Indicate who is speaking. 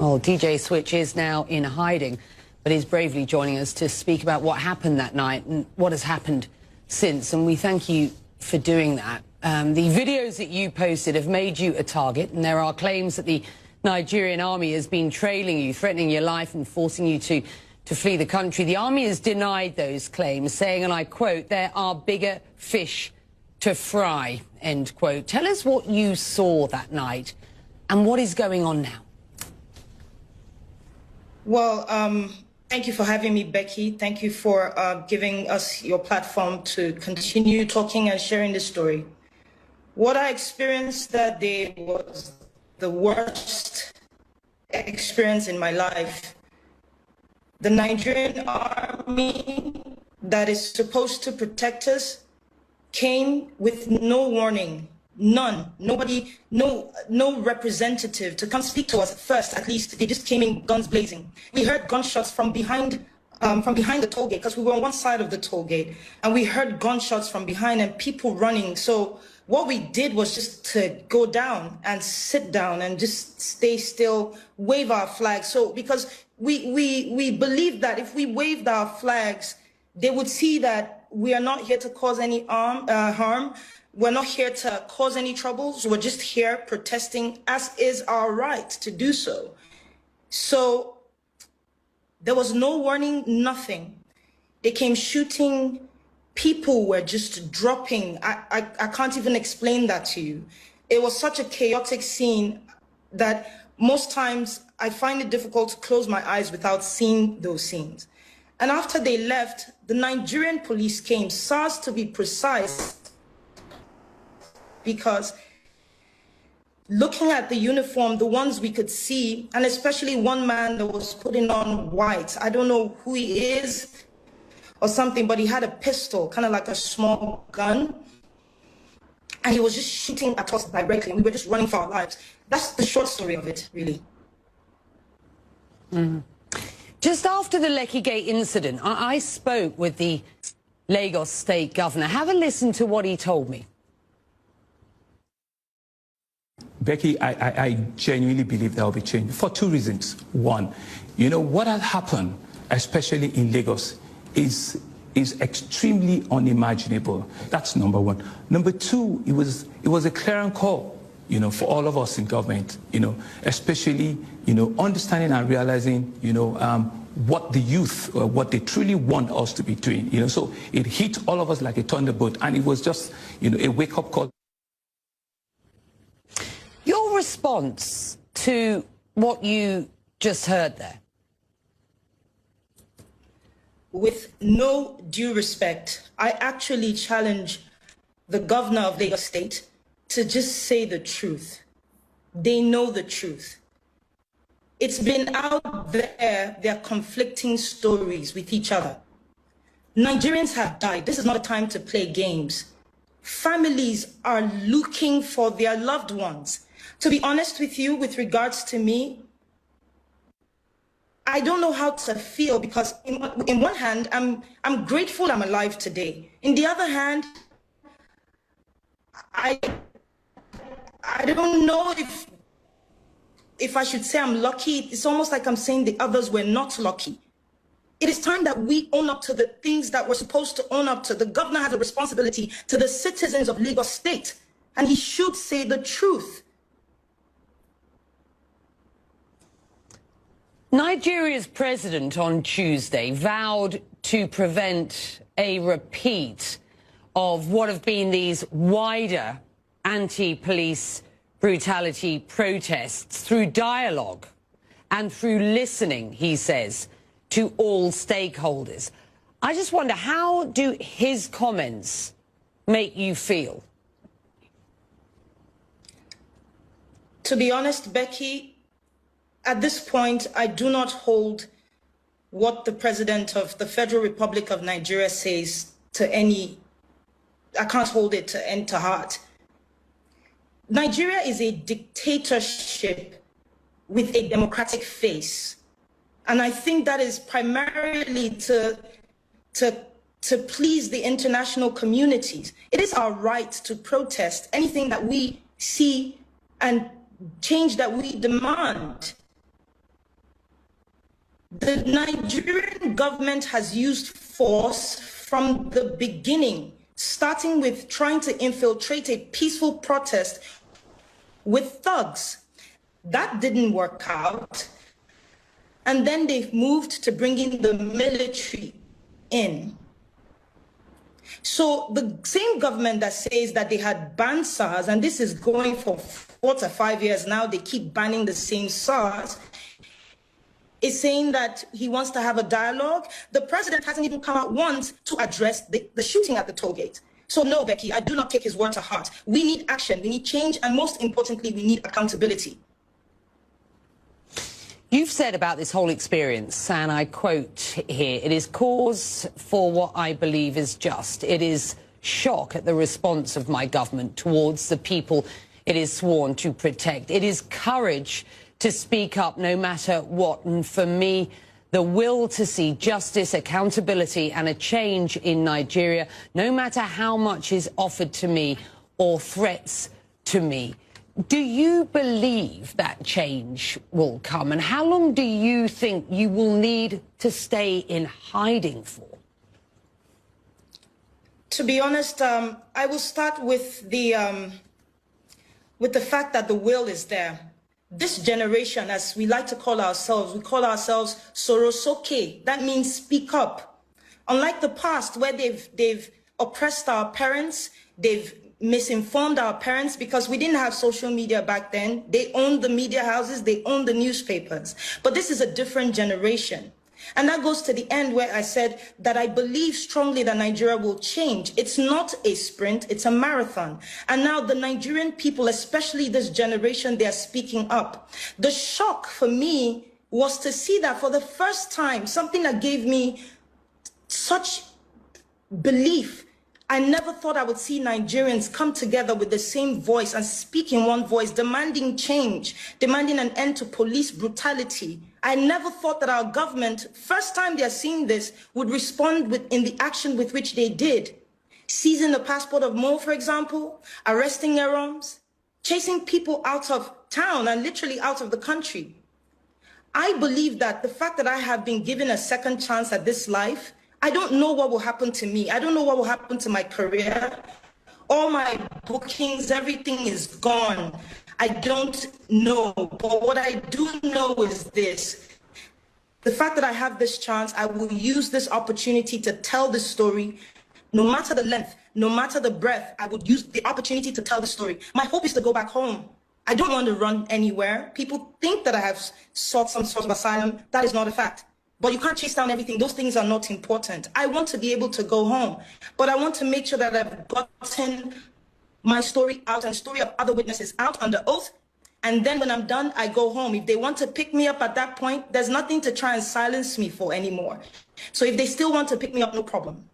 Speaker 1: Well, DJ Switch is now in hiding, but is bravely joining us to speak about what happened that night and what has happened since. And we thank you for doing that. The videos that you posted have made you a target, and there are claims that the Nigerian army has been trailing you, threatening your life and forcing you to flee the country. The army has denied those claims, saying, and I quote, "There are bigger fish to fry," end quote. Tell us what you saw that night and what is going on now.
Speaker 2: Well, thank you for having me, Becky. Thank you for giving us your platform to continue talking and sharing this story. What I experienced that day was the worst experience in my life. The Nigerian army that is supposed to protect us came with no warning. None, nobody, no representative to come speak to us first. At least they just came in guns blazing. We heard gunshots from behind the toll gate, because we were on one side of the toll gate, and we heard gunshots from behind and people running. So what we did was just to go down and sit down and just stay still, wave our flags. So because we believed that if we waved our flags, they would see that we are not here to cause any harm. We're not here to cause any troubles. We're just here protesting, as is our right to do so. So there was no warning, nothing. They came shooting. People were just dropping. I can't even explain that to you. It was such a chaotic scene that most times I find it difficult to close my eyes without seeing those scenes. And after they left, the Nigerian police came, SARS to be precise, because looking at the uniform, the ones we could see, and especially one man that was putting on white, I don't know who he is or something, but he had a pistol, kind of like a small gun, and he was just shooting at us directly, and we were just running for our lives. That's the short story of it, really.
Speaker 1: Just after the Lekki Gate incident, I spoke with the Lagos state governor. Have a listen to what he told me.
Speaker 3: Becky, I genuinely believe there will be change for two reasons. One, you know, what has happened, especially in Lagos, is extremely unimaginable. That's number one. Number two, it was a clarion call, you know, for all of us in government, you know, especially, you know, understanding and realizing, you know, what the youth, what they truly want us to be doing, you know. So it hit all of us like a thunderbolt, and it was just, you know, a wake-up call.
Speaker 1: Your response to what you just heard there?
Speaker 2: With no due respect, I actually challenge the governor of Lagos State to just say the truth. They know the truth. It's been out there, they're conflicting stories with each other. Nigerians have died. This is not a time to play games. Families are looking for their loved ones. To be honest with you, with regards to me, I don't know how to feel, because in one hand, I'm grateful I'm alive today. In the other hand, I don't know if I should say I'm lucky. It's almost like I'm saying the others were not lucky. It is time that we own up to the things that we're supposed to own up to. The governor has a responsibility to the citizens of Lagos State, and he should say the truth.
Speaker 1: Nigeria's president on Tuesday vowed to prevent a repeat of what have been these wider anti-police brutality protests through dialogue and through listening, he says, to all stakeholders. I just wonder, how do his comments make you feel?
Speaker 2: To be honest, Becky, at this point, I do not hold what the president of the Federal Republic of Nigeria says to any, I can't hold it to heart. Nigeria is a dictatorship with a democratic face. And I think that is primarily to please the international communities. It is our right to protest anything that we see and change that we demand. The Nigerian government has used force from the beginning, starting with trying to infiltrate a peaceful protest with thugs. That didn't work out. And then they've moved to bringing the military in. So the same government that says that they had banned SARS, and this is going for 4 to 5 years now, they keep banning the same SARS, is saying that he wants to have a dialogue. The president hasn't even come out once to address the shooting at the toll gate. So no, Becky, I do not take his word to heart. We need action, we need change, and most importantly, we need accountability.
Speaker 1: You've said about this whole experience, and I quote here, "It is cause for what I believe is just. It is shock at the response of my government towards the people it is sworn to protect. It is courage to speak up no matter what. And for me, the will to see justice, accountability and a change in Nigeria, no matter how much is offered to me or threats to me." Do you believe that change will come? And how long do you think you will need to stay in hiding for?
Speaker 2: To be honest, I will start with the fact that the will is there. This generation, as we like to call ourselves, we call ourselves Sorosoke. That means speak up. Unlike the past, where they've oppressed our parents, they've misinformed our parents because we didn't have social media back then. They owned the media houses, they owned the newspapers. But this is a different generation. And that goes to the end where I said that I believe strongly that Nigeria will change. It's not a sprint, it's a marathon. And now the Nigerian people, especially this generation, they are speaking up. The shock for me was to see that for the first time, something that gave me such belief. I never thought I would see Nigerians come together with the same voice and speak in one voice, demanding change, demanding an end to police brutality. I never thought that our government, first time they're seeing this, would respond in the action with which they did. Seizing the passport of Mo, for example, arresting Yeroms, chasing people out of town and literally out of the country. I believe that the fact that I have been given a second chance at this life, I don't know what will happen to me. I don't know what will happen to my career. All my bookings, everything is gone. I don't know. But what I do know is this. The fact that I have this chance, I will use this opportunity to tell this story. No matter the length, no matter the breadth, I would use the opportunity to tell the story. My hope is to go back home. I don't want to run anywhere. People think that I have sought some sort of asylum. That is not a fact. But you can't chase down everything. Those things are not important. I want to be able to go home. But I want to make sure that I've gotten my story out and story of other witnesses out under oath. And then when I'm done, I go home. If they want to pick me up at that point, there's nothing to try and silence me for anymore. So if they still want to pick me up, no problem.